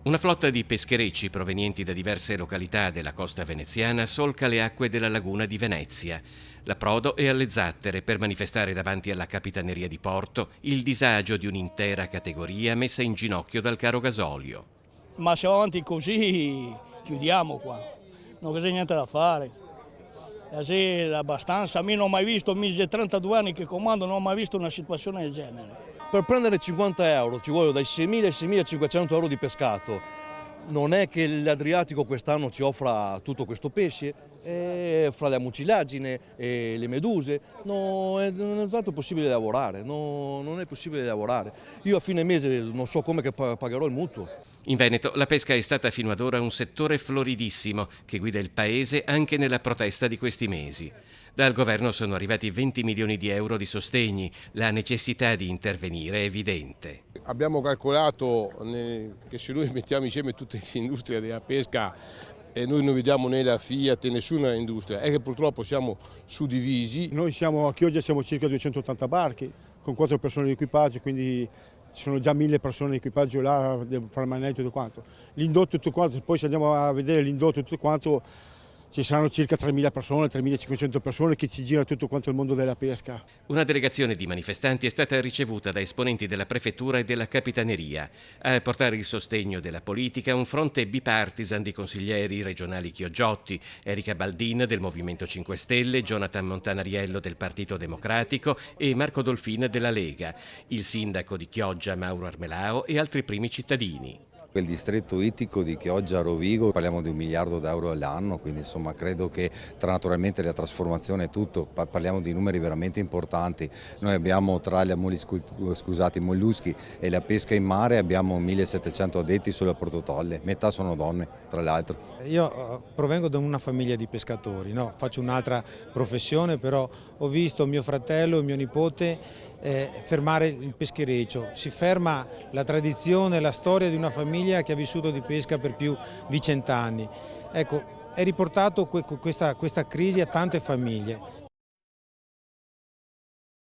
Una flotta di pescherecci provenienti da diverse località della costa veneziana solca le acque della laguna di Venezia. L'approdo è alle Zattere per manifestare davanti alla Capitaneria di Porto il disagio di un'intera categoria messa in ginocchio dal caro gasolio. Ma se va avanti così chiudiamo qua, non c'è niente da fare. Così è abbastanza, a me non ho mai visto, mi 32 anni che comando, non ho mai visto una situazione del genere. Per prendere 50 euro ci vogliono dai 6.000 ai 6.500 euro di pescato. Non è che l'Adriatico quest'anno ci offra tutto questo pesce, fra la mucilagine e le meduse non è stato possibile lavorare, non è possibile lavorare. Io a fine mese non so come che pagherò il mutuo. In Veneto la pesca è stata fino ad ora un settore floridissimo che guida il paese anche nella protesta di questi mesi. Dal governo sono arrivati 20 milioni di euro di sostegni, la necessità di intervenire è evidente. Abbiamo calcolato che se noi mettiamo insieme tutte le industrie della pesca e noi non vediamo né la Fiat né nessuna industria, è che purtroppo siamo suddivisi. Noi siamo a Chioggia, siamo circa 280 barchi con 4 persone di equipaggio, quindi ci sono già 1000 persone di equipaggio là, devo fare il manetto e tutto quanto. L'indotto e tutto quanto, poi se andiamo a vedere l'indotto e tutto quanto, ci saranno circa 3.000 persone, 3.500 persone che ci gira tutto quanto il mondo della pesca. Una delegazione di manifestanti è stata ricevuta da esponenti della prefettura e della capitaneria. A portare il sostegno della politica un fronte bipartisan di consiglieri regionali Chiogiotti, Erika Baldin del Movimento 5 Stelle, Jonathan Montanariello del Partito Democratico e Marco Dolfin della Lega, il sindaco di Chioggia Mauro Armelao e altri primi cittadini. Il distretto ittico di Chioggia a Rovigo parliamo di 1 miliardo d'euro all'anno, quindi insomma credo che tra naturalmente la trasformazione e tutto parliamo di numeri veramente importanti. Noi abbiamo tra i molluschi e la pesca in mare abbiamo 1700 addetti solo a Porto Tolle, metà sono donne tra l'altro. Io provengo da una famiglia di pescatori, no? Faccio un'altra professione, però ho visto mio fratello e mio nipote fermare il peschereccio. Si ferma la tradizione, la storia di una famiglia che ha vissuto di pesca per più di 100 anni. Ecco, è riportato questa crisi a tante famiglie.